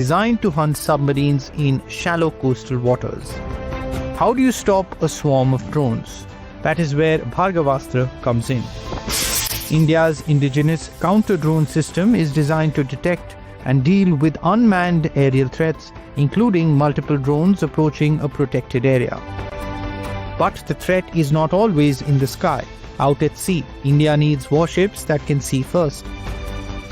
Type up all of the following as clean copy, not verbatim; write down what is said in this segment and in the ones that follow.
designed to hunt submarines in shallow coastal waters. How do you stop a swarm of drones? That is where Bhargavastra comes in. India's indigenous counter-drone system is designed to detect and deal with unmanned aerial threats, including multiple drones approaching a protected area. But the threat is not always in the sky. Out at sea, India needs warships that can see first.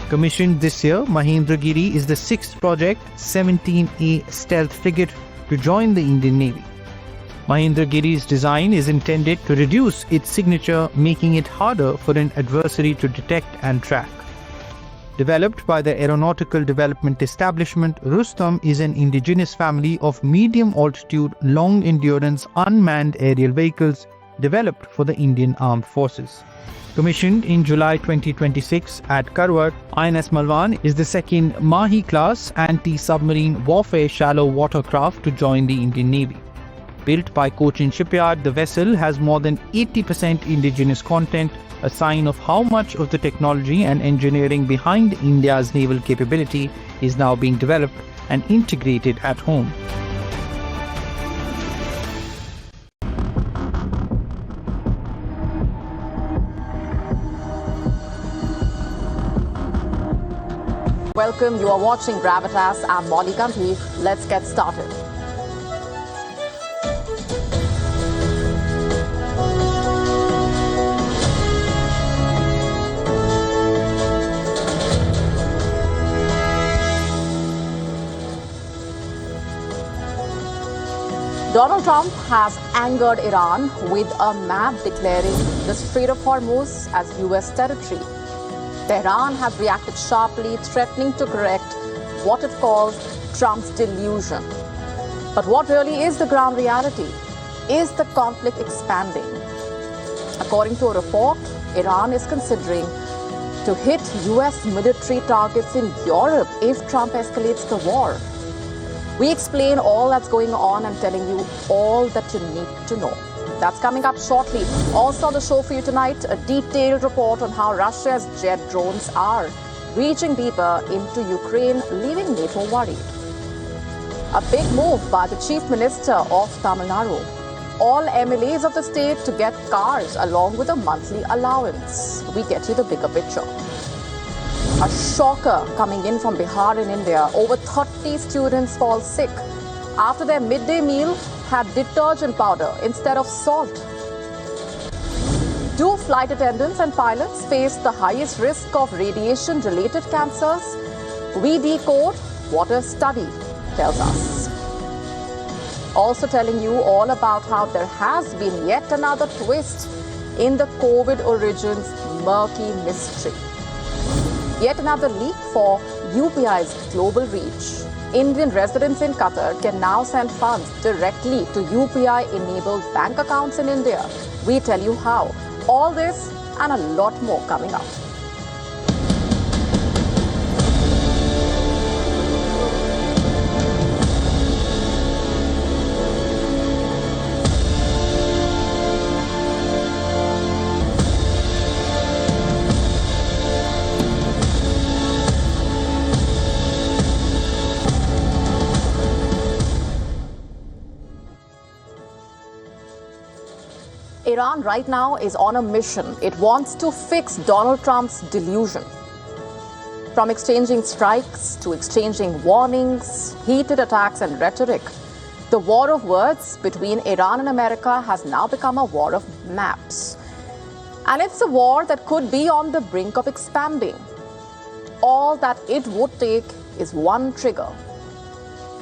Commissioned this year, Mahendragiri is the sixth Project 17A stealth frigate to join the Indian Navy. Mahendragiri's design is intended to reduce its signature, making it harder for an adversary to detect and track. Developed by the Aeronautical Development Establishment, Rustam is an indigenous family of medium-altitude, long-endurance unmanned aerial vehicles developed for the Indian Armed Forces. Commissioned in July 2026 at Karwar, INS Malwan is the second Mahi-class anti-submarine warfare shallow watercraft to join the Indian Navy. Built by Cochin Shipyard, the vessel has more than 80% indigenous content, a sign of how much of the technology and engineering behind India's naval capability is now being developed and integrated at home. Welcome, you are watching Gravitas. I'm Molly Gandhi. Let's get started. Donald Trump has angered Iran with a map declaring the Strait of Hormuz as US territory. Tehran has reacted sharply, threatening to correct what it calls Trump's delusion. But what really is the ground reality? Is the conflict expanding? According to a report, Iran is considering to hit US military targets in Europe if Trump escalates the war. We explain all that's going on and telling you all that you need to know. That's coming up shortly. Also on the show for you tonight, a detailed report on how Russia's jet drones are reaching deeper into Ukraine, leaving NATO worried. A big move by the Chief Minister of Tamil Nadu. All MLAs of the state to get cars along with a monthly allowance. We get you the bigger picture. A shocker coming in from Bihar in India. Over 30 students fall sick after their midday meal had detergent powder instead of salt. Do flight attendants and pilots face the highest risk of radiation-related cancers? We decode what a study tells us. Also telling you all about how there has been yet another twist in the COVID origins murky mystery. Yet another leak for UPI's global reach. Indian residents in Qatar can now send funds directly to UPI-enabled bank accounts in India. We tell you how. All this and a lot more coming up. Iran right now is on a mission. It wants to fix Donald Trump's delusion. From exchanging strikes to exchanging warnings, heated attacks and rhetoric, the war of words between Iran and America has now become a war of maps. And it's a war that could be on the brink of expanding. All that it would take is one trigger.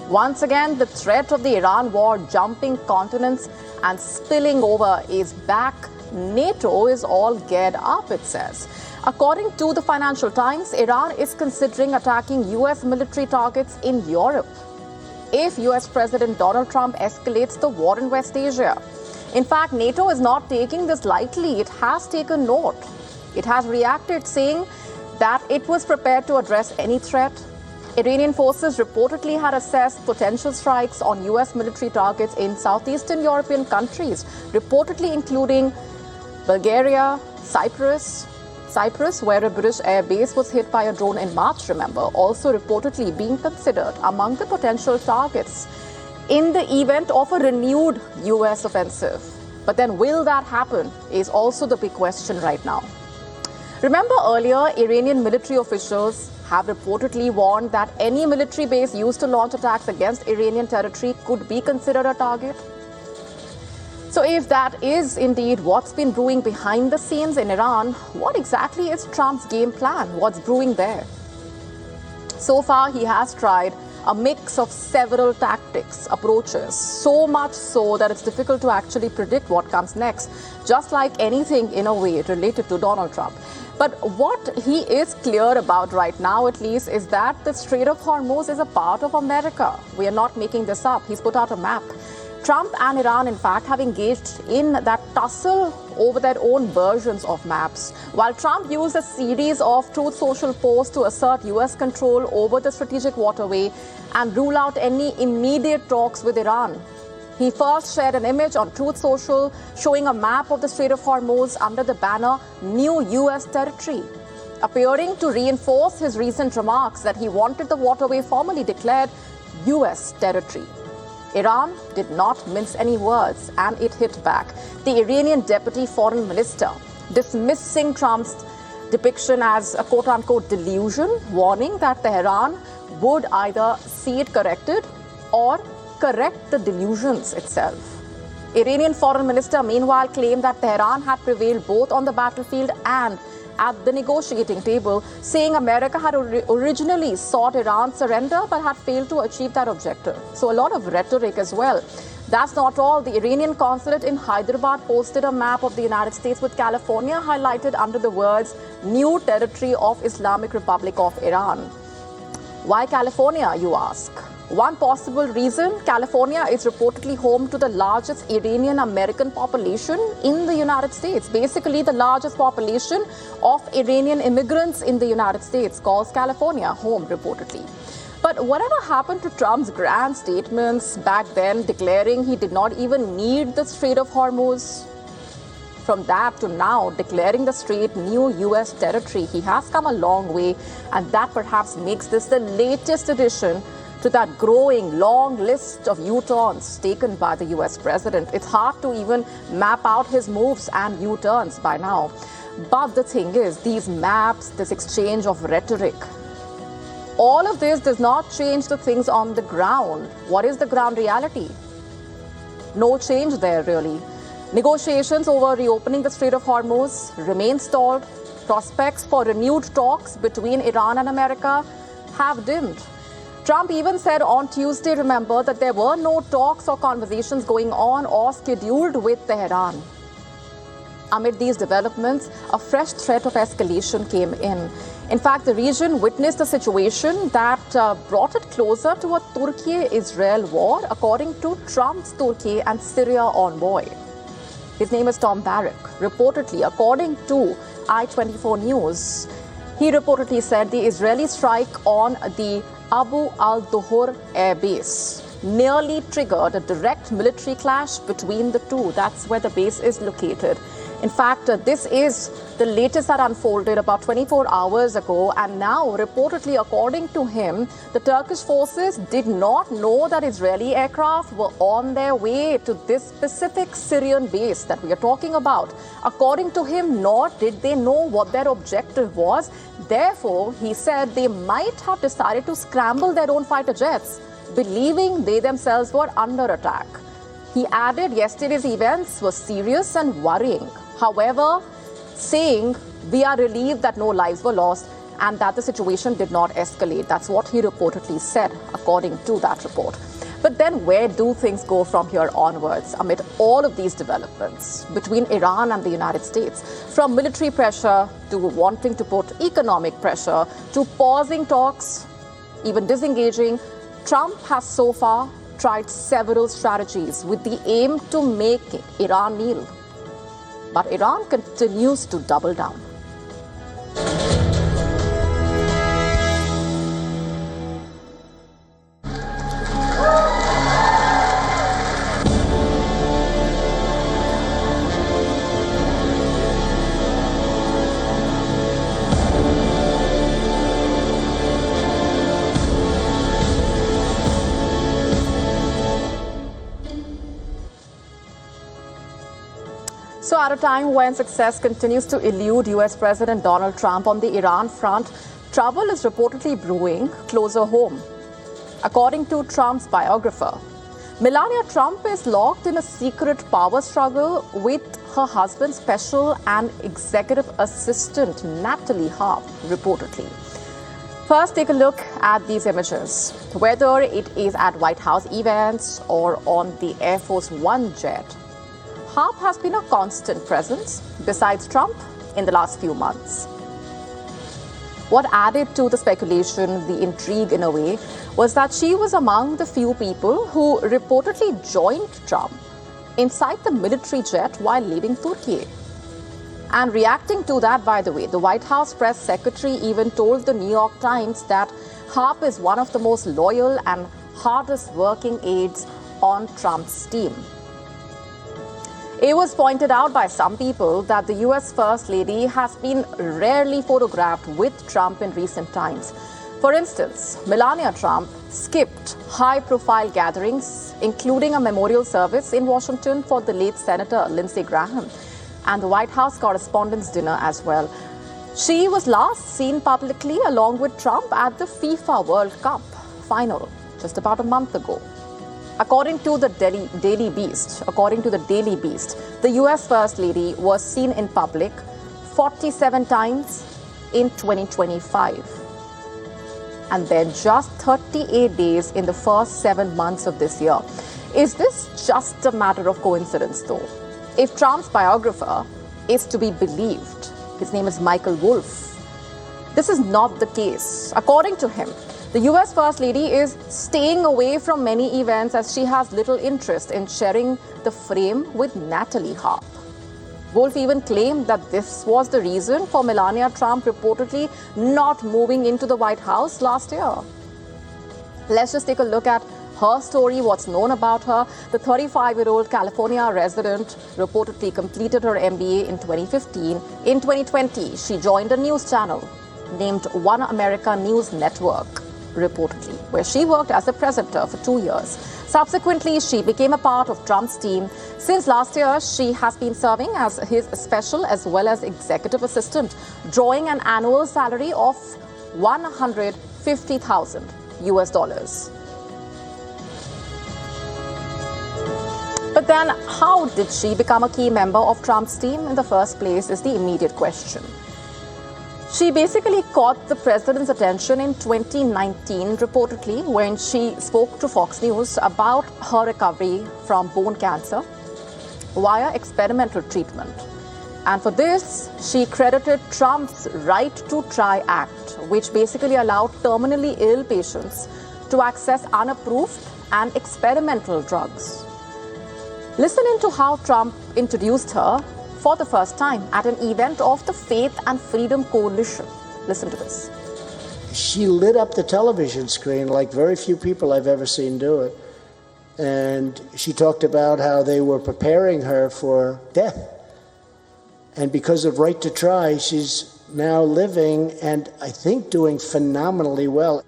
Once again, the threat of the Iran war jumping continents and spilling over is back. NATO is all geared up, it says. According to the Financial Times, Iran is considering attacking US military targets in Europe if US President Donald Trump escalates the war in West Asia. In fact, NATO is not taking this lightly. It has taken note. It has reacted, saying that it was prepared to address any threat. Iranian forces reportedly had assessed potential strikes on US military targets in southeastern European countries, reportedly including Bulgaria, Cyprus, Cyprus, where a British air base was hit by a drone in March, remember, also reportedly being considered among the potential targets in the event of a renewed US offensive. But then will that happen is also the big question right now. Remember earlier, Iranian military officials have reportedly warned that any military base used to launch attacks against Iranian territory could be considered a target. So if that is indeed what's been brewing behind the scenes in Iran, what exactly is Trump's game plan? What's brewing there? So far, he has tried a mix of several tactics, approaches, so much so that it's difficult to actually predict what comes next, just like anything in a way related to Donald Trump. But what he is clear about right now, at least, is that the Strait of Hormuz is a part of America. We are not making this up. He's put out a map. Trump and Iran, in fact, have engaged in that tussle over their own versions of maps. While Trump used a series of Truth Social posts to assert US control over the strategic waterway and rule out any immediate talks with Iran. He first shared an image on Truth Social showing a map of the Strait of Hormuz under the banner New US Territory, appearing to reinforce his recent remarks that he wanted the waterway formally declared US territory. Iran did not mince any words, and it hit back. The Iranian deputy foreign minister dismissing Trump's depiction as a quote-unquote delusion, warning that Tehran would either see it corrected or correct the delusions itself. Iranian foreign minister meanwhile claimed that Tehran had prevailed both on the battlefield and at the negotiating table, saying America had originally sought Iran's surrender but had failed to achieve that objective. So a lot of rhetoric as well. That's not all. The Iranian consulate in Hyderabad posted a map of the United States with California highlighted under the words New Territory of Islamic Republic of Iran. Why California, you ask? One possible reason, California is reportedly home to the largest Iranian American population in the United States. Basically, the largest population of Iranian immigrants in the United States calls California home, reportedly. But whatever happened to Trump's grand statements back then, declaring he did not even need the Strait of Hormuz? From that to now, declaring the strait new US territory, he has come a long way, and that perhaps makes this the latest addition to that growing long list of U-turns taken by the US president. It's hard to even map out his moves and U-turns by now. But the thing is, these maps, this exchange of rhetoric, all of this does not change the things on the ground. What is the ground reality? No change there, really. Negotiations over reopening the Strait of Hormuz remain stalled. Prospects for renewed talks between Iran and America have dimmed. Trump even said on Tuesday, remember, that there were no talks or conversations going on or scheduled with Tehran. Amid these developments, a fresh threat of escalation came in. In fact, the region witnessed a situation that brought it closer to a Turkey-Israel war, according to Trump's Turkey and Syria envoy. His name is Tom Barrack. Reportedly, according to I-24 News, he reportedly said the Israeli strike on the Abu al-Duhur air base nearly triggered a direct military clash between the two. That's where the base is located. In fact, this is the latest that unfolded about 24 hours ago. And now, reportedly, according to him, the Turkish forces did not know that Israeli aircraft were on their way to this specific Syrian base that we are talking about. According to him, nor did they know what their objective was. Therefore, he said they might have decided to scramble their own fighter jets, believing they themselves were under attack. He added yesterday's events were serious and worrying. However, saying we are relieved that no lives were lost and that the situation did not escalate. That's what he reportedly said, according to that report. But then where do things go from here onwards amid all of these developments between Iran and the United States? From military pressure to wanting to put economic pressure to pausing talks, even disengaging, Trump has so far tried several strategies with the aim to make Iran kneel. But Iran continues to double down. So at a time when success continues to elude US President Donald Trump on the Iran front, trouble is reportedly brewing closer home. According to Trump's biographer, Melania Trump is locked in a secret power struggle with her husband's special and executive assistant, Natalie Harp, reportedly. First, take a look at these images. Whether it is at White House events or on the Air Force One jet, Harp has been a constant presence besides Trump in the last few months. What added to the speculation, the intrigue in a way, was that she was among the few people who reportedly joined Trump inside the military jet while leaving Turkey. And reacting to that, by the way, the White House press secretary even told the New York Times that Harp is one of the most loyal and hardest working aides on Trump's team. It was pointed out by some people that the US First Lady has been rarely photographed with Trump in recent times. For instance, Melania Trump skipped high-profile gatherings, including a memorial service in Washington for the late Senator Lindsey Graham, and the White House Correspondents' Dinner as well. She was last seen publicly along with Trump at the FIFA World Cup final just about a month ago. According to the Daily Beast, the US First Lady was seen in public 47 times in 2025. And then just 38 days in the first 7 months of this year. Is this just a matter of coincidence, though? If Trump's biographer is to be believed, his name is Michael Wolff, this is not the case. According to him, the US First Lady is staying away from many events as she has little interest in sharing the frame with Natalie Harp. Wolff even claimed that this was the reason for Melania Trump reportedly not moving into the White House last year. Let's just take a look at her story, what's known about her. The 35-year-old California resident reportedly completed her MBA in 2015. In 2020, she joined a news channel named One America News Network, reportedly, where she worked as a presenter for 2 years. Subsequently, she became a part of Trump's team. Since last year, she has been serving as his special as well as executive assistant, drawing an annual salary of $150,000 US. But then, how did she become a key member of Trump's team in the first place is the immediate question. She basically caught the president's attention in 2019, reportedly, when she spoke to Fox News about her recovery from bone cancer via experimental treatment. And for this, she credited Trump's Right to Try Act, which basically allowed terminally ill patients to access unapproved and experimental drugs. Listen into how Trump introduced her for the first time at an event of the Faith and Freedom Coalition. Listen to this. She lit up the television screen like very few people I've ever seen do it. And she talked about how they were preparing her for death. And because of Right to Try, she's now living and I think doing phenomenally well.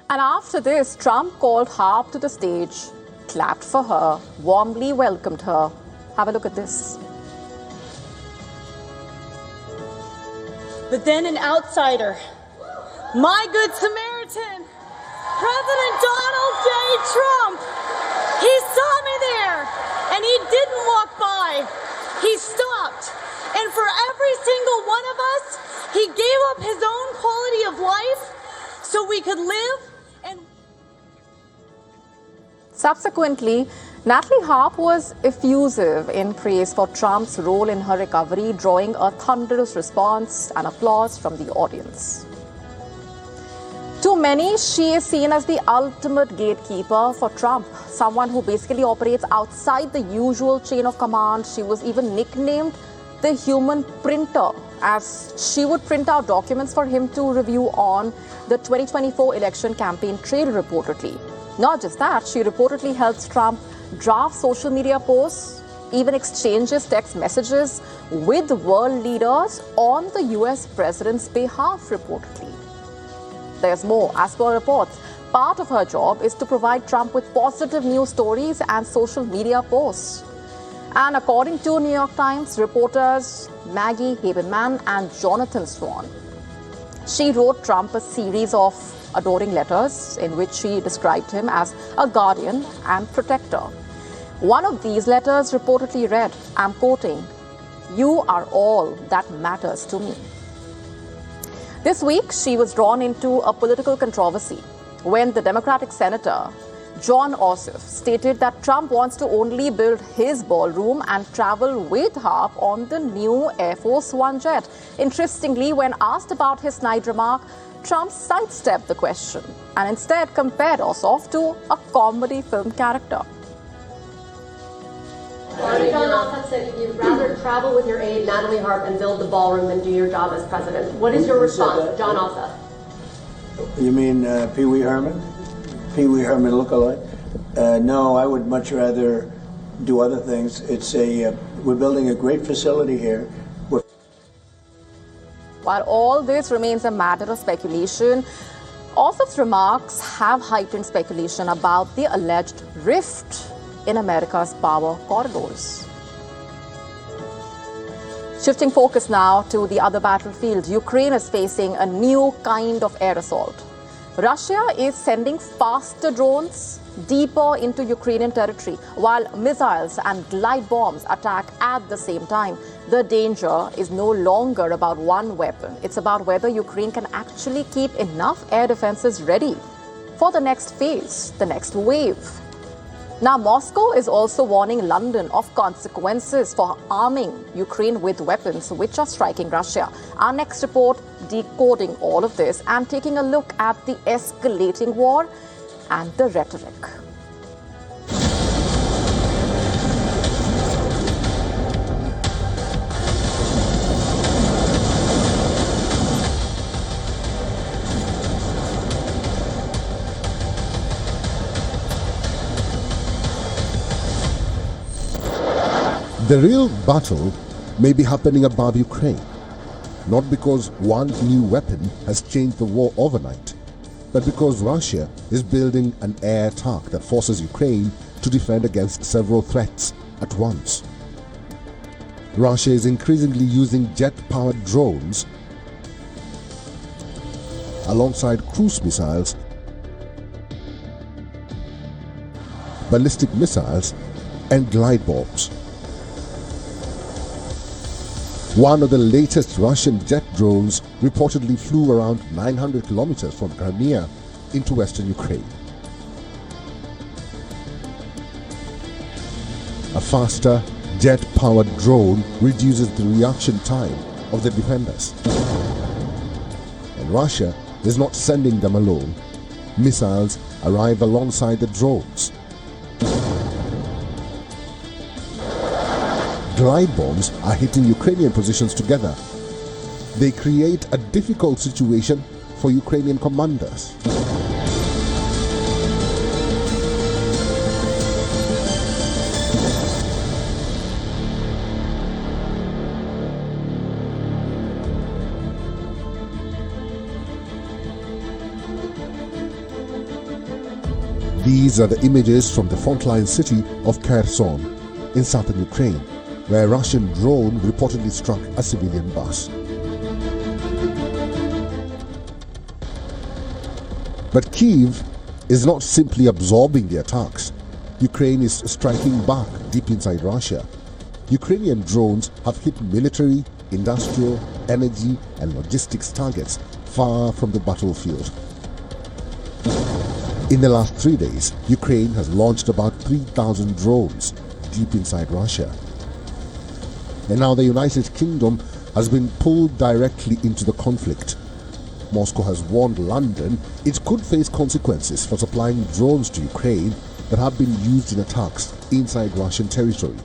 And after this, Trump called Harp to the stage, clapped for her, warmly welcomed her. Have a look at this. But then an outsider, my good Samaritan, President Donald J. Trump, he saw me there and he didn't walk by. He stopped. And for every single one of us, he gave up his own quality of life so we could live. And subsequently, Natalie Harp was effusive in praise for Trump's role in her recovery, drawing a thunderous response and applause from the audience. To many, she is seen as the ultimate gatekeeper for Trump, someone who basically operates outside the usual chain of command. She was even nicknamed the human printer, as she would print out documents for him to review on the 2024 election campaign trail, reportedly. Not just that, she reportedly helps Trump draft social media posts, even exchanges text messages with world leaders on the US president's behalf, reportedly. There's more. As per reports, part of her job is to provide Trump with positive news stories and social media posts. And according to New York Times reporters Maggie Haberman and Jonathan Swan, she wrote Trump a series of adoring letters in which she described him as a guardian and protector. One of these letters reportedly read, I'm quoting, "You are all that matters to me." This week, she was drawn into a political controversy when the Democratic Senator John Ossoff stated that Trump wants to only build his ballroom and travel with Harp on the new Air Force One jet. Interestingly, when asked about his snide remark, Trump sidestepped the question and instead compared Ossoff to a comedy film character. John Ossoff said you'd rather travel with your aide, Natalie Harp, and build the ballroom than do your job as president. What is your response, John Ossoff? You mean Pee Wee Herman? Pee Wee Herman look-alike? No, I would much rather do other things. We're building a great facility here. While all this remains a matter of speculation, Ossoff's remarks have heightened speculation about the alleged rift in America's power corridors. Shifting focus now to the other battlefield, Ukraine is facing a new kind of air assault. Russia is sending faster drones deeper into Ukrainian territory, while missiles and glide bombs attack at the same time. The danger is no longer about one weapon. It's about whether Ukraine can actually keep enough air defenses ready for the next phase, the next wave. Now, Moscow is also warning London of consequences for arming Ukraine with weapons which are striking Russia. Our next report decoding all of this and taking a look at the escalating war and the rhetoric. The real battle may be happening above Ukraine, not because one new weapon has changed the war overnight, but because Russia is building an air attack that forces Ukraine to defend against several threats at once. Russia is increasingly using jet-powered drones alongside cruise missiles, ballistic missiles, and glide bombs. One of the latest Russian jet drones reportedly flew around 900 kilometers from Crimea into western Ukraine. A faster jet-powered drone reduces the reaction time of the defenders. And Russia is not sending them alone. Missiles arrive alongside the drones. Glide bombs are hitting Ukrainian positions together. They create a difficult situation for Ukrainian commanders. These are the images from the frontline city of Kherson in southern Ukraine, where a Russian drone reportedly struck a civilian bus. But Kyiv is not simply absorbing the attacks. Ukraine is striking back deep inside Russia. Ukrainian drones have hit military, industrial, energy, and logistics targets far from the battlefield. In the last 3 days, Ukraine has launched about 3,000 drones deep inside Russia. And now the United Kingdom has been pulled directly into the conflict. Moscow has warned London it could face consequences for supplying drones to Ukraine that have been used in attacks inside Russian territory.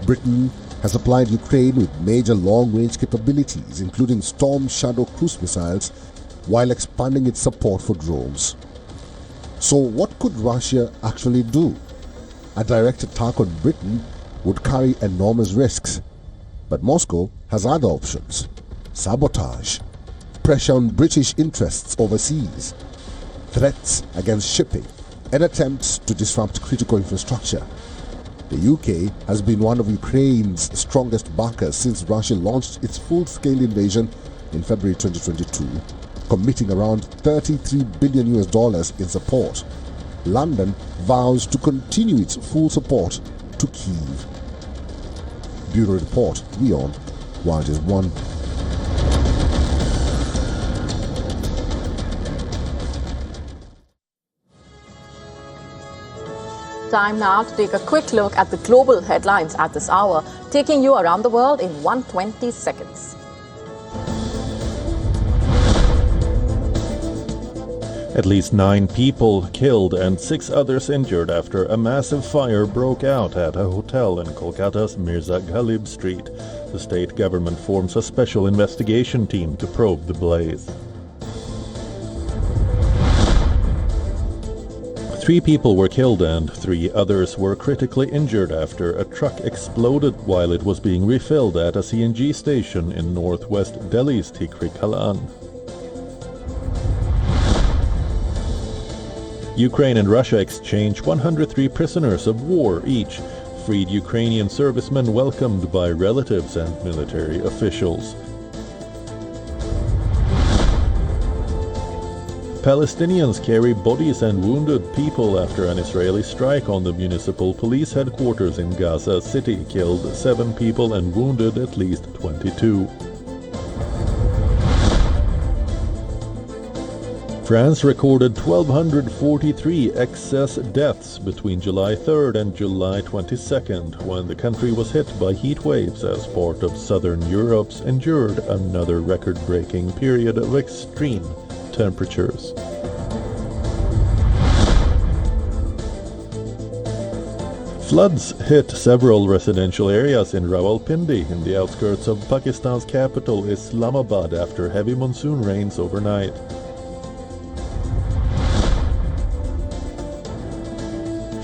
Britain has supplied Ukraine with major long-range capabilities, including Storm Shadow cruise missiles, while expanding its support for drones. So what could Russia actually do? A direct attack on Britain would carry enormous risks. But Moscow has other options: sabotage, pressure on British interests overseas, threats against shipping, and attempts to disrupt critical infrastructure. The UK has been one of Ukraine's strongest backers since Russia launched its full-scale invasion in February 2022, committing around $33 billion in support. London vows to continue its full support to Kyiv. Bureau Report, WION The World. Time now to take a quick look at the global headlines at this hour, taking you around the world in 120 seconds. At least 9 people killed and 6 others injured after a massive fire broke out at a hotel in Kolkata's Mirza Ghalib Street. The state government forms a special investigation team to probe the blaze. 3 people were killed and 3 others were critically injured after a truck exploded while it was being refilled at a CNG station in northwest Delhi's Tehran. Ukraine and Russia exchange 103 prisoners of war each, freed Ukrainian servicemen welcomed by relatives and military officials. Palestinians carry bodies and wounded people after an Israeli strike on the municipal police headquarters in Gaza City killed 7 people and wounded at least 22. France recorded 1,243 excess deaths between July 3rd and July 22nd when the country was hit by heat waves as part of southern Europe's endured another record-breaking period of extreme temperatures. Floods hit several residential areas in Rawalpindi in the outskirts of Pakistan's capital Islamabad after heavy monsoon rains overnight.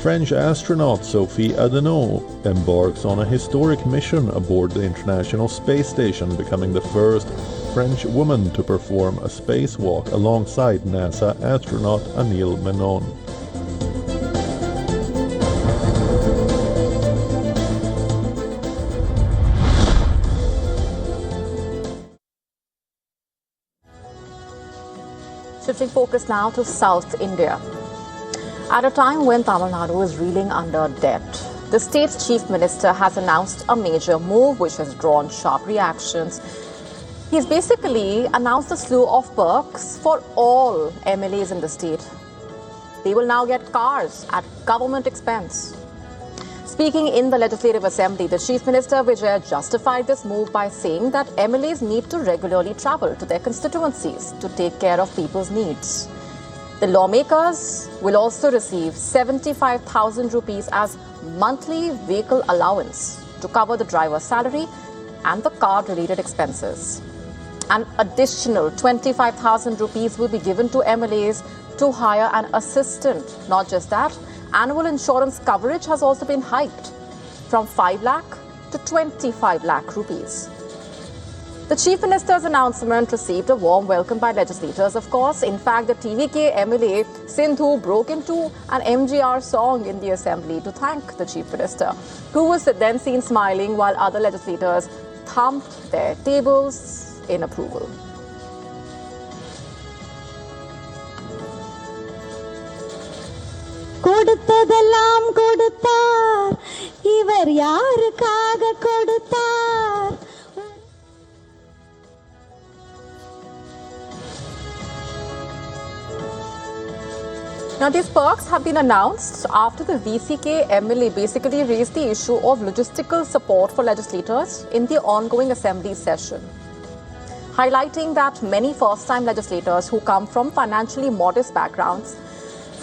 French astronaut Sophie Adenau embarks on a historic mission aboard the International Space Station, becoming the first French woman to perform a spacewalk alongside NASA astronaut Anil Menon. Shifting focus now to South India. At a time when Tamil Nadu is reeling under debt, the state's chief minister has announced a major move which has drawn sharp reactions. He's basically announced a slew of perks for all MLAs in the state. They will now get cars at government expense. Speaking in the Legislative Assembly, the Chief Minister Vijay justified this move by saying that MLAs need to regularly travel to their constituencies to take care of people's needs. The lawmakers will also receive 75,000 rupees as monthly vehicle allowance to cover the driver's salary and the car-related expenses. An additional 25,000 rupees will be given to MLAs to hire an assistant. Not just that, annual insurance coverage has also been hiked from 5 lakh to 25 lakh rupees. The Chief Minister's announcement received a warm welcome by legislators, of course. In fact, the TVK MLA Sindhu broke into an MGR song in the Assembly to thank the Chief Minister, who was then seen smiling while other legislators thumped their tables in approval. கொடுத்ததெல்லாம் கொடுத்தார் இவர் யாருக்காக கொடுத்தார். Now, these perks have been announced after the VCK MLA basically raised the issue of logistical support for legislators in the ongoing assembly session, highlighting that many first-time legislators who come from financially modest backgrounds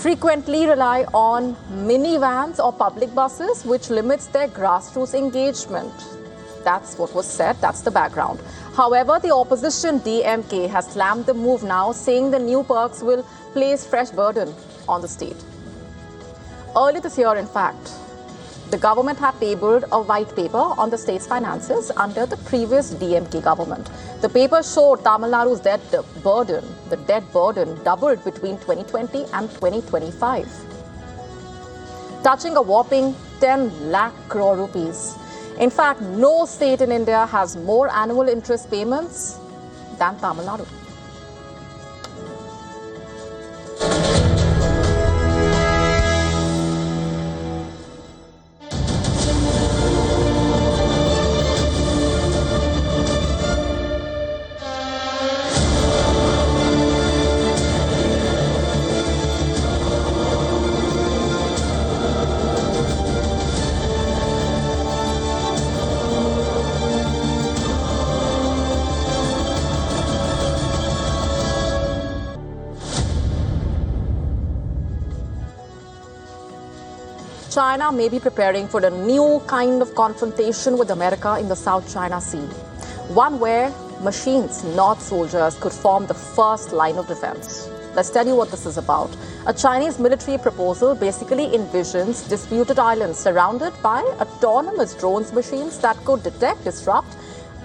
frequently rely on minivans or public buses, which limits their grassroots engagement. That's what was said, that's the background. However, the opposition DMK has slammed the move now, saying the new perks will place fresh burden on the state. Early this year, in fact, the government had tabled a white paper on the state's finances under the previous DMK government. The paper showed Tamil Nadu's debt burden doubled between 2020 and 2025, touching a whopping 10 lakh crore rupees. In fact, no state in India has more annual interest payments than Tamil Nadu. China may be preparing for a new kind of confrontation with America in the South China Sea. One where machines, not soldiers, could form the first line of defense. Let's tell you what this is about. A Chinese military proposal basically envisions disputed islands surrounded by autonomous drones machines that could detect, disrupt,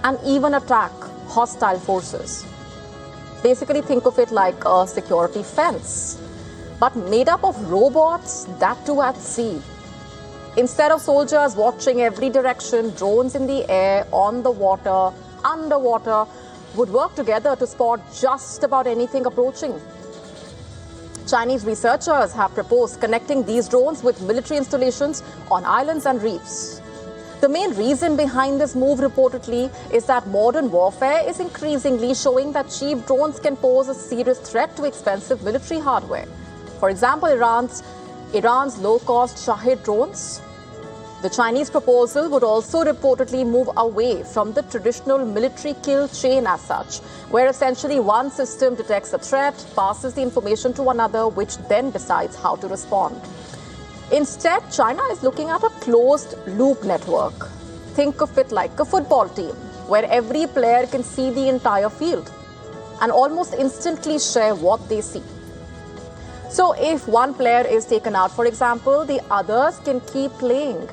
and even attack hostile forces. Basically, think of it like a security fence, but made up of robots, that too at sea. Instead of soldiers watching every direction, drones in the air, on the water, underwater, would work together to spot just about anything approaching. Chinese researchers have proposed connecting these drones with military installations on islands and reefs. The main reason behind this move, reportedly, is that modern warfare is increasingly showing that cheap drones can pose a serious threat to expensive military hardware. For example, Iran's low-cost Shahid drones. The Chinese proposal would also reportedly move away from the traditional military kill chain as such, where essentially one system detects a threat, passes the information to another, which then decides how to respond. Instead, China is looking at a closed-loop network. Think of it like a football team, where every player can see the entire field and almost instantly share what they see. So if one player is taken out, for example, the others can keep playing.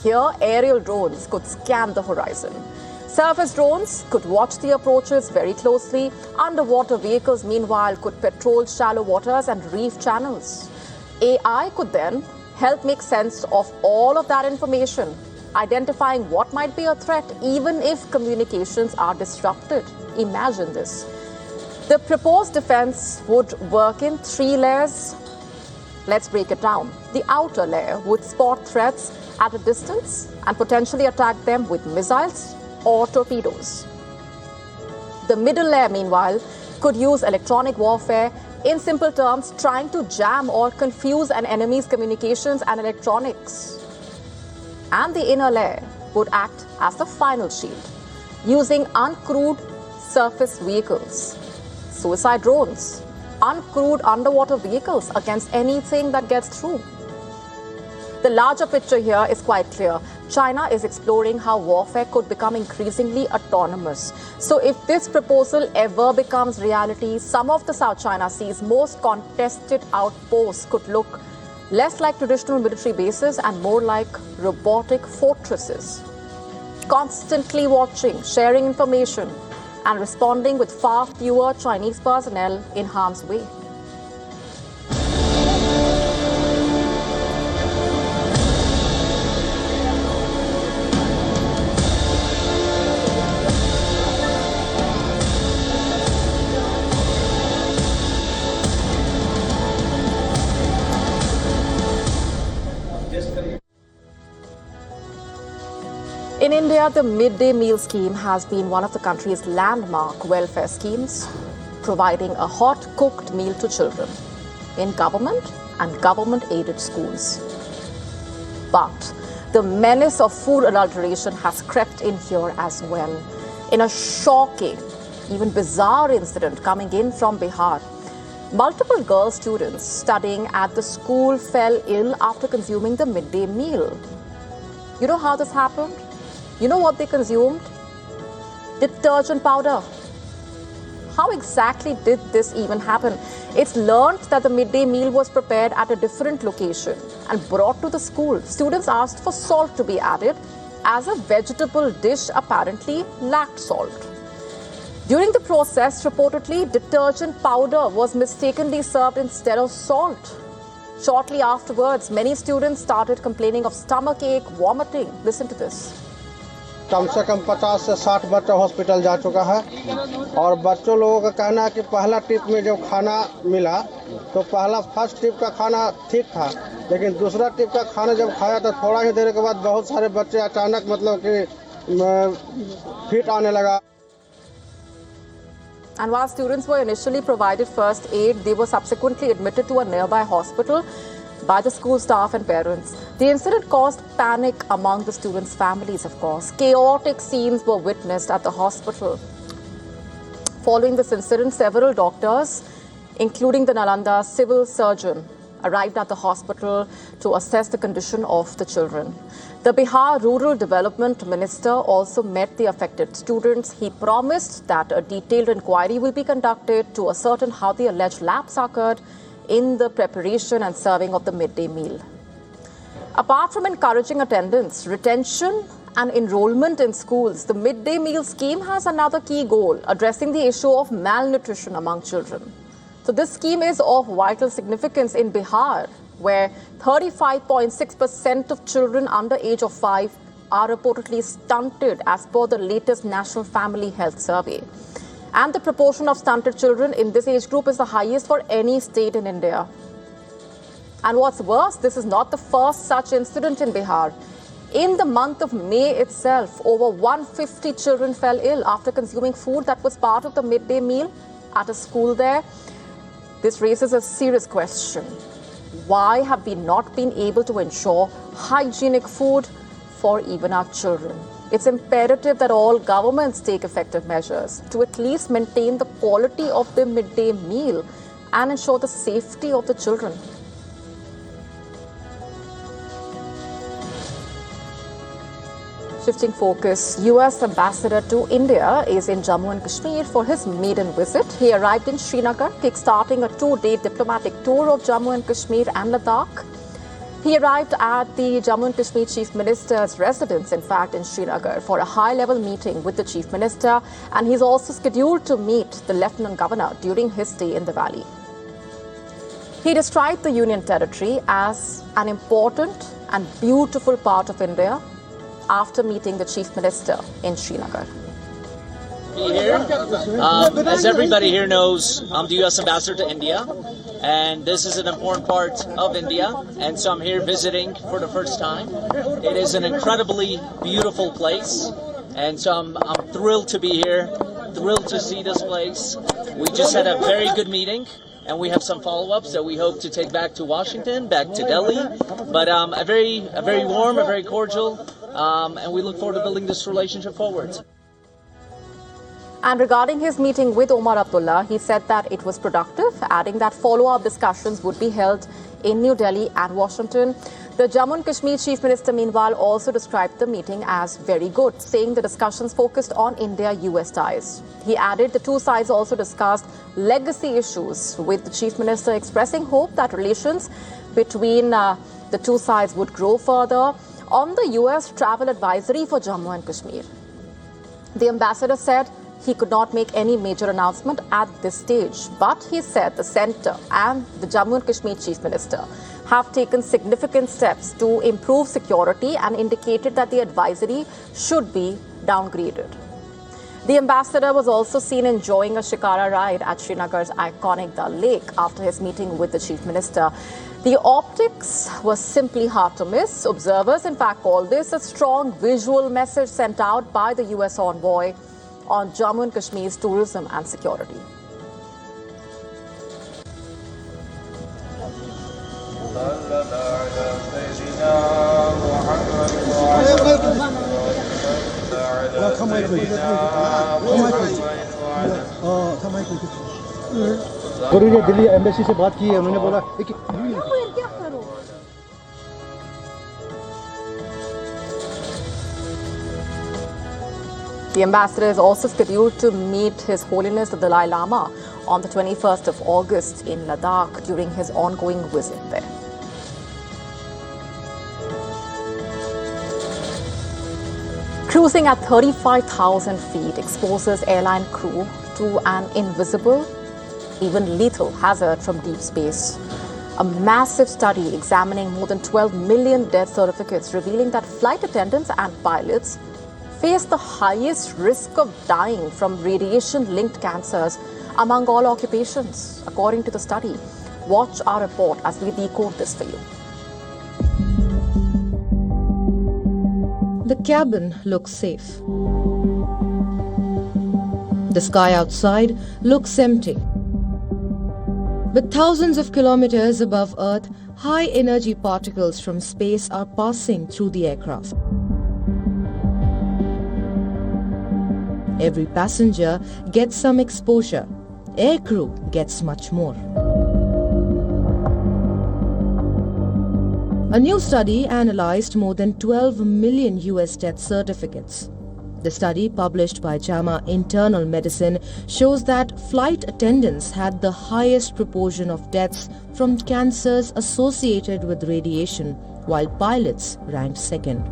Here, aerial drones could scan the horizon. Surface drones could watch the approaches very closely. Underwater vehicles, meanwhile, could patrol shallow waters and reef channels. AI could then help make sense of all of that information, identifying what might be a threat, even if communications are disrupted. Imagine this. The proposed defense would work in 3 layers. Let's break it down. The outer layer would spot threats at a distance and potentially attack them with missiles or torpedoes. The middle layer, meanwhile, could use electronic warfare, in simple terms, trying to jam or confuse an enemy's communications and electronics. And the inner layer would act as the final shield, using uncrewed surface vehicles, suicide drones, uncrewed underwater vehicles against anything that gets through. The larger picture here is quite clear. China is exploring how warfare could become increasingly autonomous. So if this proposal ever becomes reality, some of the South China Sea's most contested outposts could look less like traditional military bases and more like robotic fortresses, constantly watching, sharing information, and responding with far fewer Chinese personnel in harm's way. In India, the midday meal scheme has been one of the country's landmark welfare schemes, providing a hot-cooked meal to children in government and government-aided schools. But the menace of food adulteration has crept in here as well. In a shocking, even bizarre incident coming in from Bihar, multiple girl students studying at the school fell ill after consuming the midday meal. You know how this happened? You know what they consumed? Detergent powder. How exactly did this even happen? It's learned that the midday meal was prepared at a different location and brought to the school. Students asked for salt to be added, as a vegetable dish apparently lacked salt. During the process, reportedly, detergent powder was mistakenly served instead of salt. Shortly afterwards, many students started complaining of stomachache, vomiting. Listen to this. कम से कम 50 से 60 बच्चा hospital जा चुका है और बच्चों लोगों का कहना है कि पहला ट्रिप में जब खाना मिला तो पहला फर्स्ट ट्रिप का खाना ठीक था, लेकिन दूसरा ट्रिप का खाना जब खाया तो थोड़ा ही देर के बाद बहुत सारे बच्चे अचानक मतलब कि फिट आने लगा. And while students were initially provided first aid, they were subsequently admitted to a nearby hospital by the school staff and parents. The incident caused panic among the students' families, of course. Chaotic scenes were witnessed at the hospital. Following this incident, several doctors, including the Nalanda civil surgeon, arrived at the hospital to assess the condition of the children. The Bihar Rural Development Minister also met the affected students. He promised that a detailed inquiry will be conducted to ascertain how the alleged lapse occurred in the preparation and serving of the midday meal. Apart from encouraging attendance, retention and enrollment in schools, the midday meal scheme has another key goal, addressing the issue of malnutrition among children. So this scheme is of vital significance in Bihar, where 35.6% of children under age of 5 are reportedly stunted as per the latest National Family Health Survey. And the proportion of stunted children in this age group is the highest for any state in India. And what's worse, this is not the first such incident in Bihar. In the month of May itself, over 150 children fell ill after consuming food that was part of the midday meal at a school there. This raises a serious question. Why have we not been able to ensure hygienic food for even our children? It's imperative that all governments take effective measures to at least maintain the quality of the midday meal and ensure the safety of the children. Shifting focus, US Ambassador to India is in Jammu and Kashmir for his maiden visit. He arrived in Srinagar, kickstarting a 2-day diplomatic tour of Jammu and Kashmir and Ladakh. He arrived at the Jammu and Kashmir Chief Minister's residence, in fact, in Srinagar, for a high-level meeting with the Chief Minister, and he's also scheduled to meet the Lieutenant Governor during his stay in the valley. He described the Union Territory as an important and beautiful part of India after meeting the Chief Minister in Srinagar. Here, as everybody here knows, I'm the U.S. Ambassador to India, and this is an important part of India, and so I'm here visiting for the first time. It is an incredibly beautiful place, and so I'm thrilled to be here, thrilled to see this place. We just had a very good meeting, and we have some follow-ups that we hope to take back to Washington, back to Delhi, but a very warm, a very cordial, and we look forward to building this relationship forward. And regarding his meeting with Omar Abdullah, he said that it was productive, adding that follow-up discussions would be held in New Delhi and Washington. The Jammu and Kashmir Chief Minister, meanwhile, also described the meeting as very good, saying the discussions focused on India-US ties. He added the two sides also discussed legacy issues, with the Chief Minister expressing hope that relations between the two sides would grow further. On the US travel advisory for Jammu and Kashmir, the ambassador said he could not make any major announcement at this stage, but he said the centre and the Jammu and Kashmir Chief Minister have taken significant steps to improve security and indicated that the advisory should be downgraded. The ambassador was also seen enjoying a shikara ride at Srinagar's iconic Dal Lake after his meeting with the Chief Minister. The optics was simply hard to miss. Observers, in fact, call this a strong visual message sent out by the US envoy on Jammu and Kashmir's tourism and security. Delhi embassy से बात की है, मैंने बोला The ambassador is also scheduled to meet His Holiness the Dalai Lama on the 21st of August in Ladakh during his ongoing visit there. Cruising at 35,000 feet exposes airline crew to an invisible, even lethal hazard from deep space. A massive study examining more than 12 million death certificates revealing that flight attendants and pilots face the highest risk of dying from radiation-linked cancers among all occupations, according to the study. Watch our report as we decode this for you. The cabin looks safe. The sky outside looks empty. But thousands of kilometers above Earth, high-energy particles from space are passing through the aircraft. Every passenger gets some exposure. Aircrew gets much more. A new study analyzed more than 12 million US death certificates. The study, published by JAMA Internal Medicine, shows that flight attendants had the highest proportion of deaths from cancers associated with radiation, while pilots ranked second.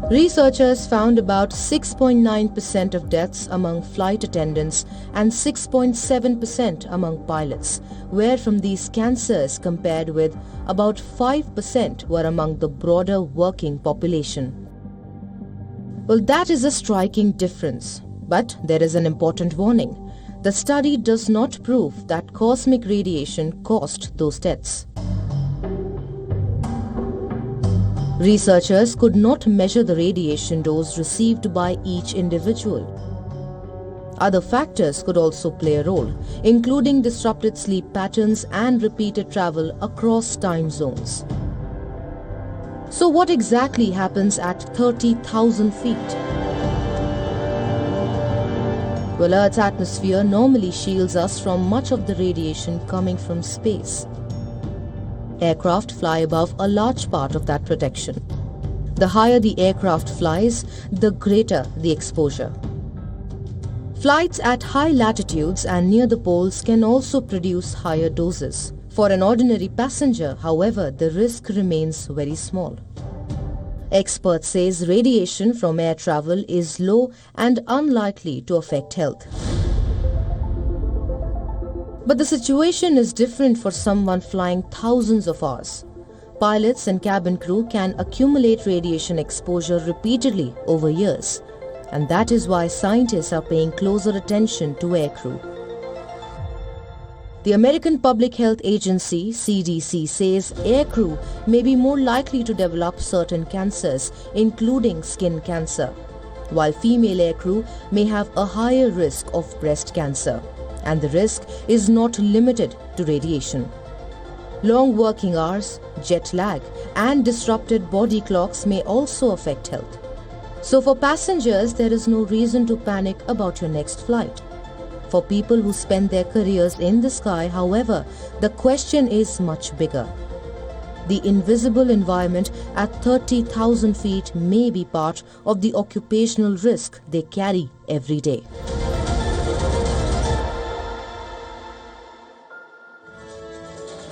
Researchers found about 6.9% of deaths among flight attendants and 6.7% among pilots were from these cancers, compared with about 5% were among the broader working population. Well, that is a striking difference. But there is an important warning. The study does not prove that cosmic radiation caused those deaths. Researchers could not measure the radiation dose received by each individual. Other factors could also play a role, including disrupted sleep patterns and repeated travel across time zones. So what exactly happens at 30,000 feet? Well, Earth's atmosphere normally shields us from much of the radiation coming from space. Aircraft fly above a large part of that protection. The higher the aircraft flies, the greater the exposure. Flights at high latitudes and near the poles can also produce higher doses. For an ordinary passenger, however, the risk remains very small. Experts say radiation from air travel is low and unlikely to affect health. But the situation is different for someone flying thousands of hours. Pilots and cabin crew can accumulate radiation exposure repeatedly over years, and that is why scientists are paying closer attention to aircrew. The American Public Health Agency, CDC, says aircrew may be more likely to develop certain cancers, including skin cancer, while female aircrew may have a higher risk of breast cancer, and the risk is not limited to radiation. Long working hours, jet lag, and disrupted body clocks may also affect health. So for passengers, there is no reason to panic about your next flight. For people who spend their careers in the sky, however, the question is much bigger. The invisible environment at 30,000 feet may be part of the occupational risk they carry every day.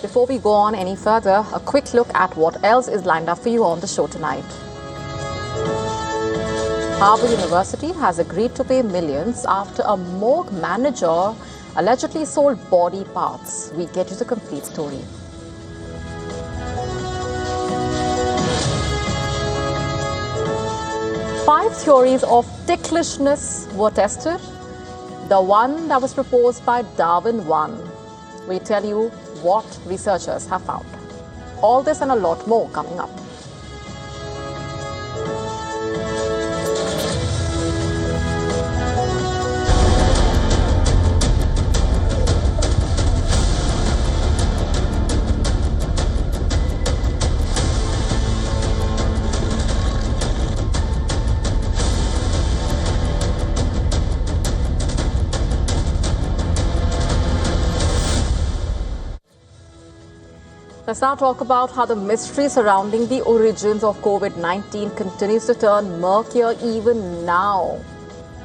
Before we go on any further, a quick look at what else is lined up for you on the show tonight. Harvard University has agreed to pay millions after a morgue manager allegedly sold body parts. We get you the complete story. Five theories of ticklishness were tested. The one that was proposed by Darwin won. We tell you what researchers have found. All this and a lot more coming up. Let's now talk about how the mystery surrounding the origins of COVID-19 continues to turn murkier even now.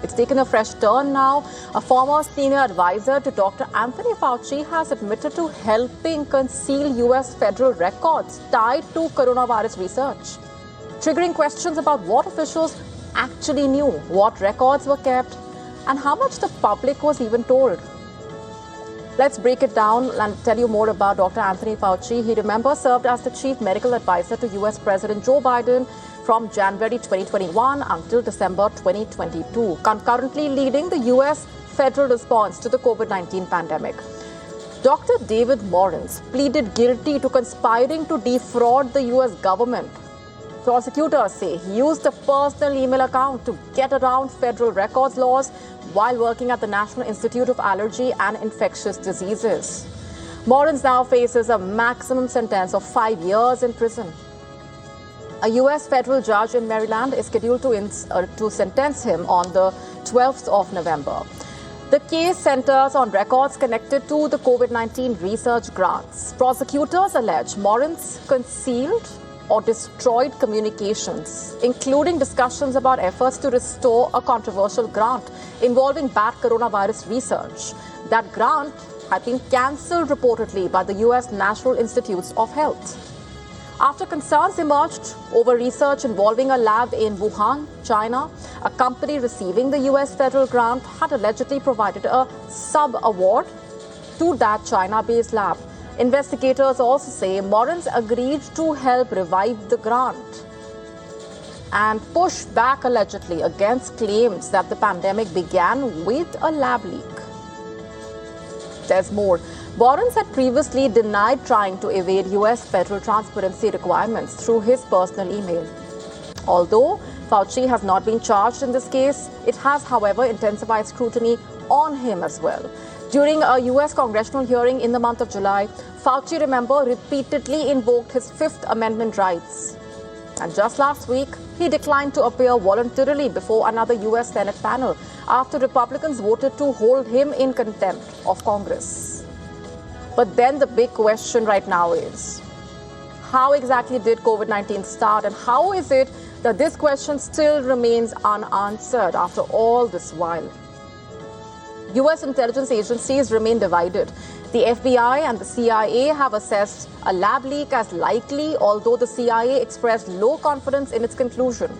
It's taken a fresh turn now. A former senior advisor to Dr. Anthony Fauci has admitted to helping conceal US federal records tied to coronavirus research, triggering questions about what officials actually knew, what records were kept, and how much the public was even told. Let's break it down and tell you more about Dr. Anthony Fauci. He, remember, served as the chief medical advisor to US President Joe Biden from January 2021 until December 2022, concurrently leading the US federal response to the COVID-19 pandemic. Dr. David Morens pleaded guilty to conspiring to defraud the US government. Prosecutors say he used a personal email account to get around federal records laws while working at the National Institute of Allergy and Infectious Diseases. Morens now faces a maximum sentence of 5 years in prison. A US federal judge in Maryland is scheduled to sentence him on the 12th of November. The case centers on records connected to the COVID-19 research grants. Prosecutors allege Morens concealed or destroyed communications, including discussions about efforts to restore a controversial grant involving bad coronavirus research. That grant had been cancelled reportedly by the US National Institutes of Health. After concerns emerged over research involving a lab in Wuhan, China, a company receiving the US federal grant had allegedly provided a sub-award to that China-based lab. Investigators also say Morens agreed to help revive the grant and push back allegedly against claims that the pandemic began with a lab leak. There's more. Morens had previously denied trying to evade US federal transparency requirements through his personal email. Although Fauci has not been charged in this case, it has, however, intensified scrutiny on him as well. During a US congressional hearing in the month of July, Fauci, remember, repeatedly invoked his Fifth Amendment rights. And just last week, he declined to appear voluntarily before another US Senate panel after Republicans voted to hold him in contempt of Congress. But then the big question right now is, how exactly did COVID-19 start, and how is it that this question still remains unanswered after all this while? US intelligence agencies remain divided. The FBI and the CIA have assessed a lab leak as likely, although the CIA expressed low confidence in its conclusion.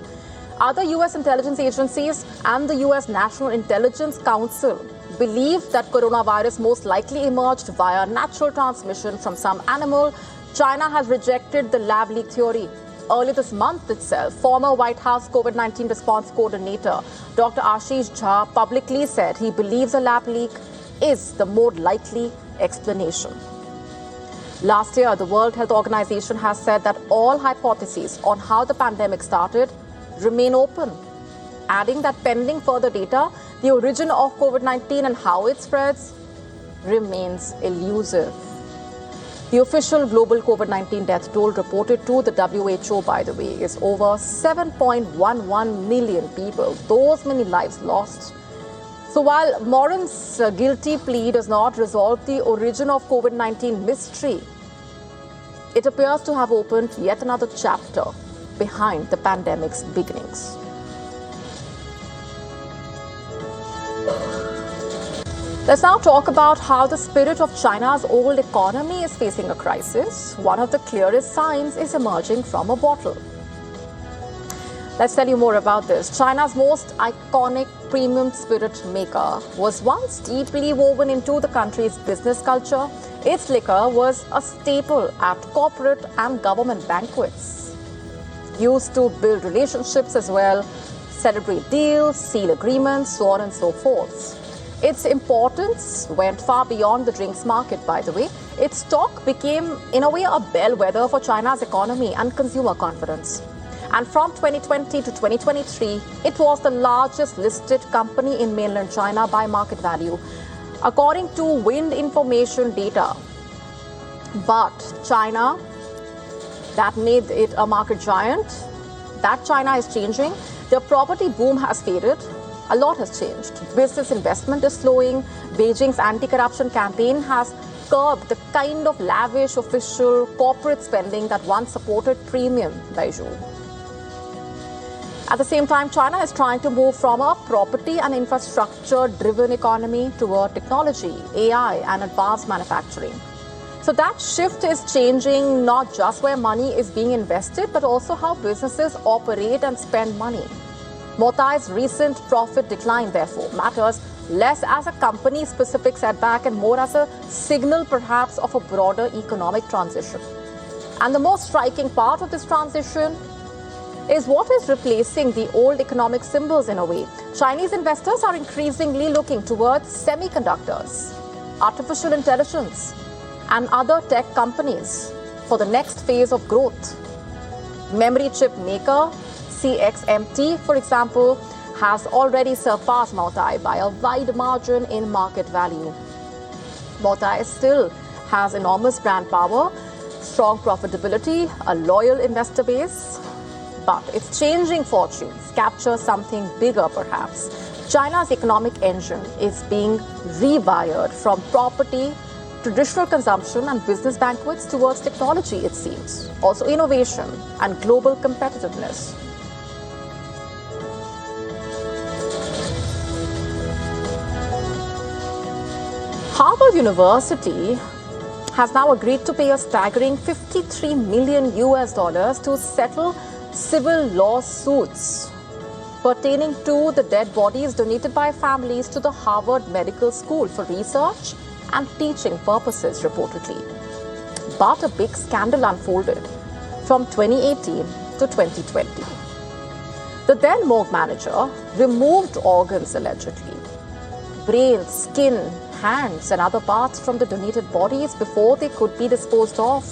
Other US intelligence agencies and the US National Intelligence Council believe that coronavirus most likely emerged via natural transmission from some animal. China has rejected the lab leak theory. Early this month itself, former White House COVID-19 response coordinator Dr. Ashish Jha publicly said he believes a lab leak is the more likely explanation. Last year, the World Health Organization has said that all hypotheses on how the pandemic started remain open, adding that pending further data, the origin of COVID-19 and how it spreads remains elusive. The official global COVID-19 death toll reported to the WHO, by the way, is over 7.11 million people. Those many lives lost. So while Morens' guilty plea does not resolve the origin of COVID-19 mystery, it appears to have opened yet another chapter behind the pandemic's beginnings. Let's now talk about how the spirit of China's old economy is facing a crisis. One of the clearest signs is emerging from a bottle. Let's tell you more about this. China's most iconic premium spirit maker was once deeply woven into the country's business culture. Its liquor was a staple at corporate and government banquets. Used to build relationships as well, celebrate deals, seal agreements, so on and so forth. Its importance went far beyond the drinks market, by the way. Its stock became, in a way, a bellwether for China's economy and consumer confidence. And from 2020 to 2023, it was the largest listed company in mainland China by market value, according to Wind information data. But China, that made it a market giant, that China is changing. The property boom has faded. A lot has changed. Business investment is slowing. Beijing's anti-corruption campaign has curbed the kind of lavish official corporate spending that once supported premium Beijing. At the same time, China is trying to move from a property and infrastructure-driven economy to a technology, AI, and advanced manufacturing. So that shift is changing not just where money is being invested, but also how businesses operate and spend money. Motai's recent profit decline, therefore, matters less as a company-specific setback and more as a signal perhaps of a broader economic transition. And the most striking part of this transition is what is replacing the old economic symbols in a way. Chinese investors are increasingly looking towards semiconductors, artificial intelligence, and other tech companies for the next phase of growth. Memory chip maker CXMT, for example, has already surpassed Moutai by a wide margin in market value. Moutai still has enormous brand power, strong profitability, a loyal investor base, but its changing fortunes capture something bigger perhaps. China's economic engine is being rewired from property, traditional consumption and business banquets towards technology, it seems. Also innovation and global competitiveness. Harvard University has now agreed to pay a staggering $53 million to settle civil lawsuits pertaining to the dead bodies donated by families to the Harvard Medical School for research and teaching purposes, reportedly. But a big scandal unfolded from 2018 to 2020. The then morgue manager removed organs allegedly, brains, skin, hands and other parts from the donated bodies before they could be disposed of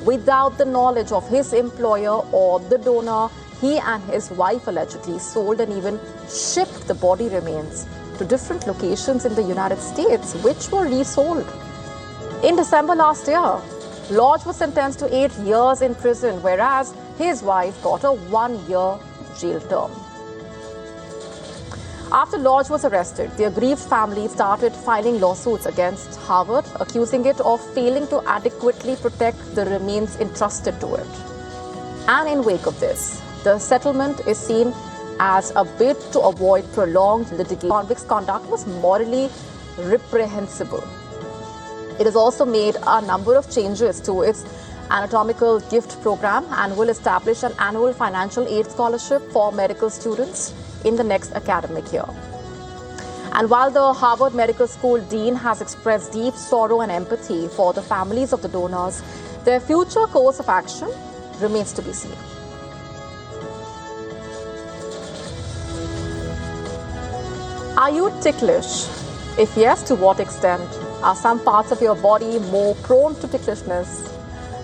without the knowledge of his employer or the donor. He and his wife allegedly sold and even shipped the body remains to different locations in the United States, which were resold. In December last year, Lodge was sentenced to 8 years in prison, whereas his wife got a 1-year jail term. After Lodge was arrested, the aggrieved family started filing lawsuits against Harvard, accusing it of failing to adequately protect the remains entrusted to it. And in wake of this, the settlement is seen as a bid to avoid prolonged litigation. Convict's conduct was morally reprehensible. It has also made a number of changes to its anatomical gift program and will establish an annual financial aid scholarship for medical students in the next academic year. And while the Harvard Medical School dean has expressed deep sorrow and empathy for the families of the donors, their future course of action remains to be seen. Are you ticklish? If yes, to what extent? Are some parts of your body more prone to ticklishness?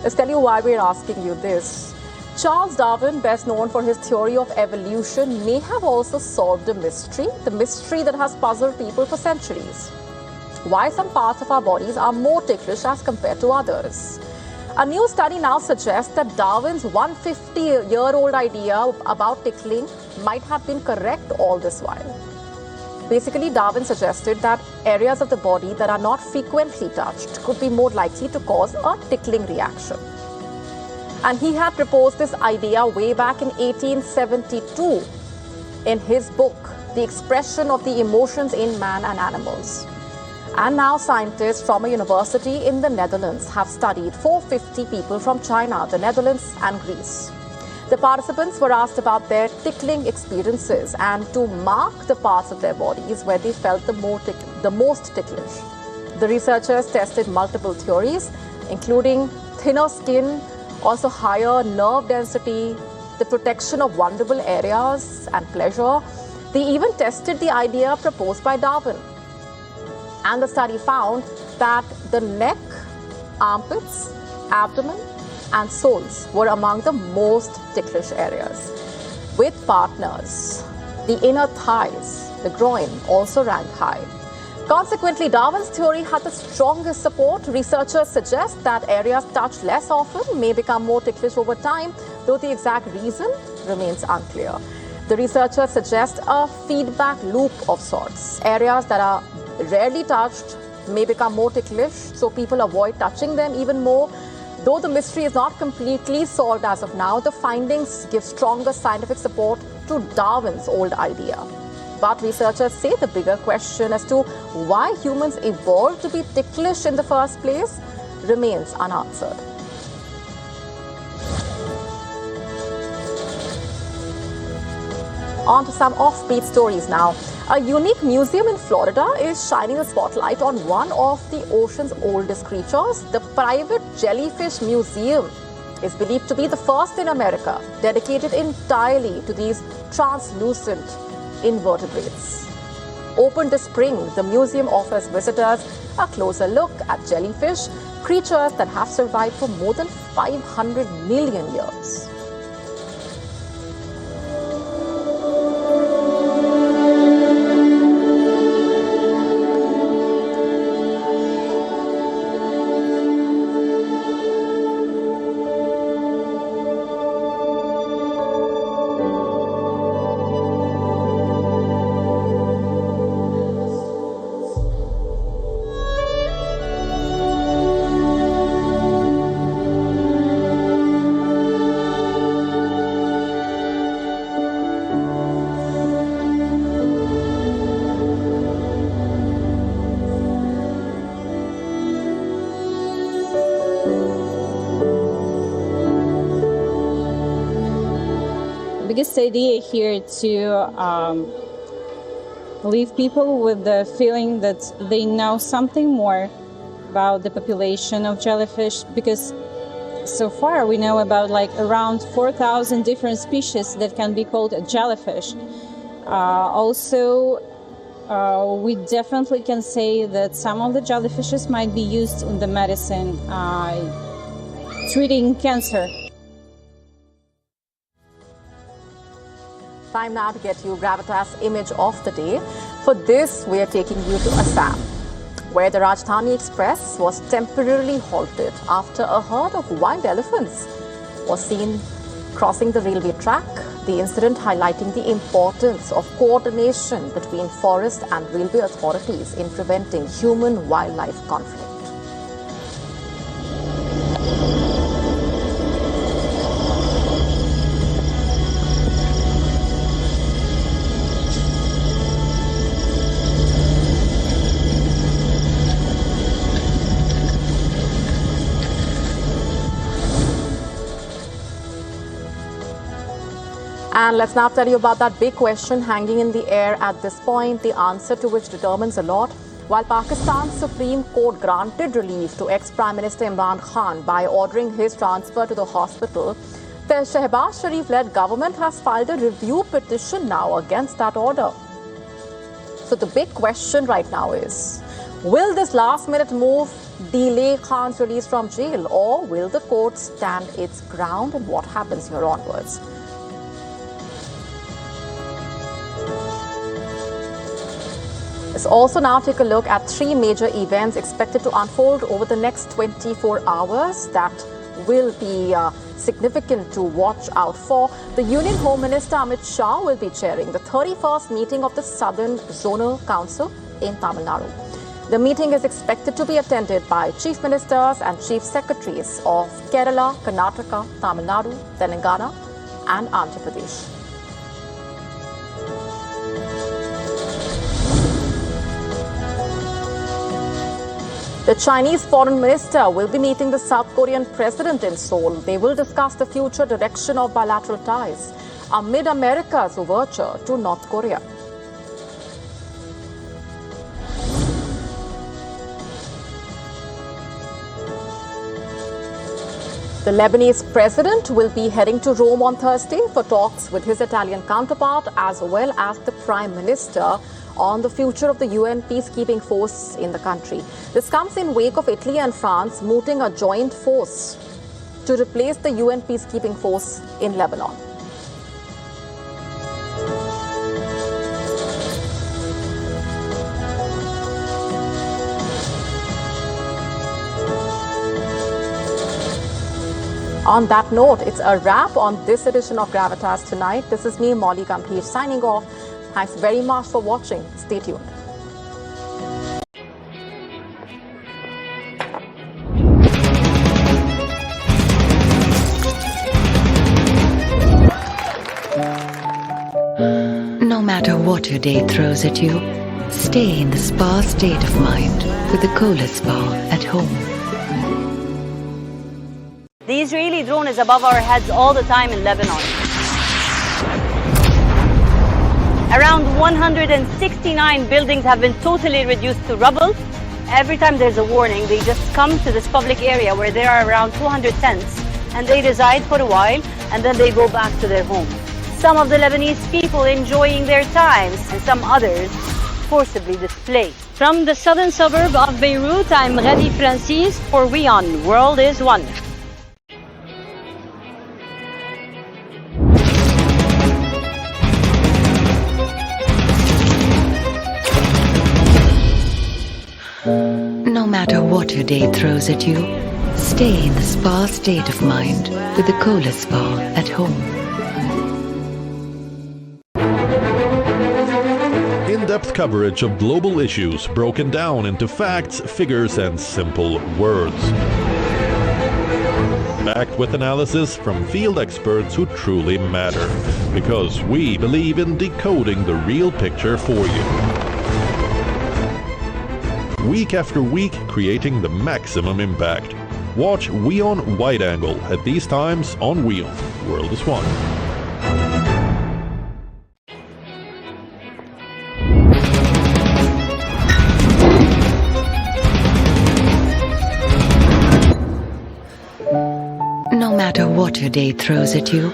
Let's tell you why we're asking you this. Charles Darwin, best known for his theory of evolution, may have also solved a mystery, the mystery that has puzzled people for centuries. Why some parts of our bodies are more ticklish as compared to others. A new study now suggests that Darwin's 150-year-old idea about tickling might have been correct all this while. Basically, Darwin suggested that areas of the body that are not frequently touched could be more likely to cause a tickling reaction. And he had proposed this idea way back in 1872 in his book, The Expression of the Emotions in Man and Animals. And now scientists from a university in the Netherlands have studied 450 people from China, the Netherlands and Greece. The participants were asked about their tickling experiences and to mark the parts of their bodies where they felt the most ticklish. The researchers tested multiple theories, including thinner skin, also higher nerve density, the protection of vulnerable areas and pleasure. They even tested the idea proposed by Darwin. And the study found that the neck, armpits, abdomen, and soles were among the most ticklish areas. With partners, the inner thighs, the groin, also ranked high. Consequently, Darwin's theory had the strongest support. Researchers suggest that areas touched less often may become more ticklish over time, though the exact reason remains unclear. The researchers suggest a feedback loop of sorts. Areas that are rarely touched may become more ticklish, so people avoid touching them even more. Though the mystery is not completely solved as of now, the findings give stronger scientific support to Darwin's old idea. But researchers say the bigger question as to why humans evolved to be ticklish in the first place remains unanswered. On to some offbeat stories now. A unique museum in Florida is shining a spotlight on one of the ocean's oldest creatures. The private jellyfish museum is believed to be the first in America dedicated entirely to these translucent invertebrates. Open this spring, the museum offers visitors a closer look at jellyfish, creatures that have survived for more than 500 million years. Biggest idea here to leave people with the feeling that they know something more about the population of jellyfish, because so far we know about like around 4,000 different species that can be called a jellyfish. We definitely can say that some of the jellyfishes might be used in the medicine treating cancer. Time now to get you Gravitas image of the day. For this, we are taking you to Assam, where the Rajdhani Express was temporarily halted after a herd of wild elephants was seen crossing the railway track. The incident highlighting the importance of coordination between forest and railway authorities in preventing human-wildlife conflict. And let's now tell you about that big question hanging in the air at this point, the answer to which determines a lot. While Pakistan's Supreme Court granted relief to ex-Prime Minister Imran Khan by ordering his transfer to the hospital, the Shehbaz Sharif-led government has filed a review petition now against that order. So the big question right now is, will this last-minute move delay Khan's release from jail, or will the court stand its ground, and what happens here onwards? Let's also now take a look at three major events expected to unfold over the next 24 hours that will be significant to watch out for. The Union Home Minister Amit Shah will be chairing the 31st meeting of the Southern Zonal Council in Tamil Nadu. The meeting is expected to be attended by Chief Ministers and Chief Secretaries of Kerala, Karnataka, Tamil Nadu, Telangana and Andhra Pradesh. The Chinese foreign minister will be meeting the South Korean president in Seoul. They will discuss the future direction of bilateral ties amid America's overture to North Korea. The Lebanese president will be heading to Rome on Thursday for talks with his Italian counterpart as well as the Prime Minister on the future of the UN peacekeeping force in the country. This comes in wake of Italy and France mooting a joint force to replace the UN peacekeeping force in Lebanon. On that note, it's a wrap on this edition of Gravitas tonight. This is me, Molly Gambhir, signing off. Thanks very much for watching. Stay tuned. No matter what your day throws at you, stay in the spa state of mind with the coolest spa at home. The Israeli drone is above our heads all the time in Lebanon. Around 169 buildings have been totally reduced to rubble. Every time there's a warning, they just come to this public area where there are around 200 tents, and they reside for a while, and then they go back to their homes. Some of the Lebanese people enjoying their times, and some others forcibly displaced. From the southern suburb of Beirut, I'm Radi Francis for WION The World is One. No matter what your day throws at you, stay in the spa state of mind with the Kohler Spa at home. In-depth coverage of global issues broken down into facts, figures, and simple words. Backed with analysis from field experts who truly matter, because we believe in decoding the real picture for you. Week after week, creating the maximum impact. Watch WION Wide Angle at these times on WION. World is One. No matter what your day throws at you,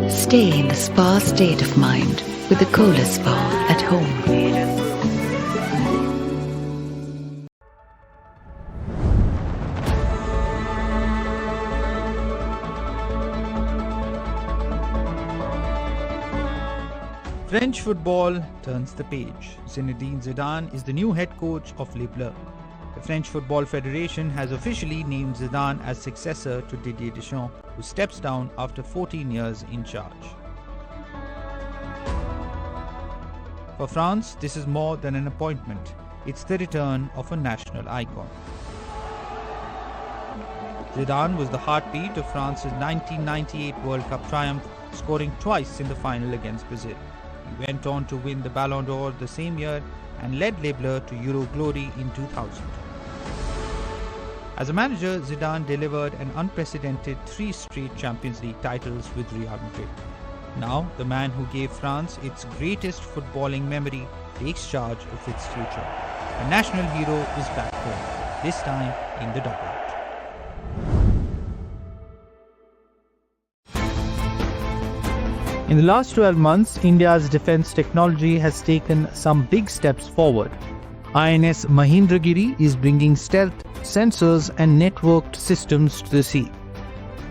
stay in the spa state of mind with the Kohler Spa at home. French football turns the page. Zinedine Zidane is the new head coach of Lebanon. The French Football Federation has officially named Zidane as successor to Didier Deschamps, who steps down after 14 years in charge. For France, this is more than an appointment. It's the return of a national icon. Zidane was the heartbeat of France's 1998 World Cup triumph, scoring twice in the final against Brazil. He went on to win the Ballon d'Or the same year and led Lebanon to Euro glory in 2000. As a manager, Zidane delivered an unprecedented 3 straight Champions League titles with Real Madrid. Now, the man who gave France its greatest footballing memory takes charge of its future. A national hero is back home, this time in the dugout. In the last 12 months, India's defense technology has taken some big steps forward. INS Mahendragiri is bringing stealth, sensors and networked systems to the sea.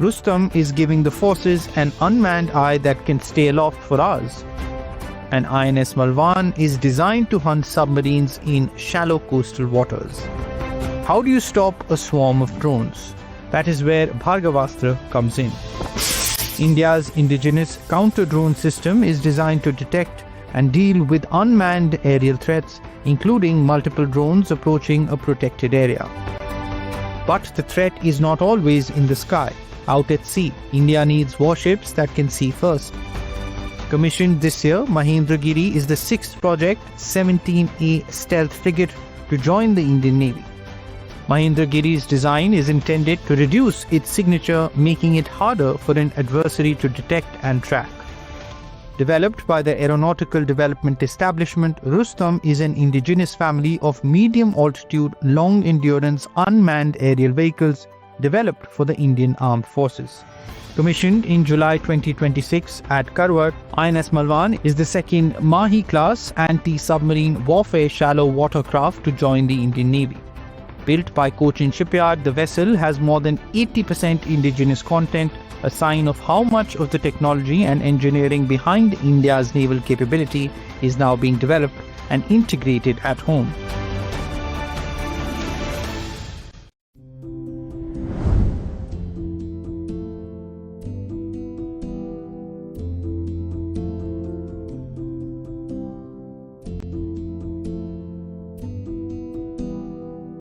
Rustam is giving the forces an unmanned eye that can stay aloft for hours. And INS Malwan is designed to hunt submarines in shallow coastal waters. How do you stop a swarm of drones? That is where Bhargavastra comes in. India's indigenous counter-drone system is designed to detect and deal with unmanned aerial threats, including multiple drones approaching a protected area. But the threat is not always in the sky. Out at sea, India needs warships that can see first. Commissioned this year, Mahendragiri is the 6th Project 17A stealth frigate to join the Indian Navy. Mahendragiri's design is intended to reduce its signature, making it harder for an adversary to detect and track. Developed by the Aeronautical Development Establishment, Rustam is an indigenous family of medium-altitude, long-endurance unmanned aerial vehicles developed for the Indian Armed Forces. Commissioned in July 2026 at Karwar, INS Malwan is the 2nd Mahi-class anti-submarine warfare shallow watercraft to join the Indian Navy. Built by Cochin Shipyard, the vessel has more than 80% indigenous content, a sign of how much of the technology and engineering behind India's naval capability is now being developed and integrated at home.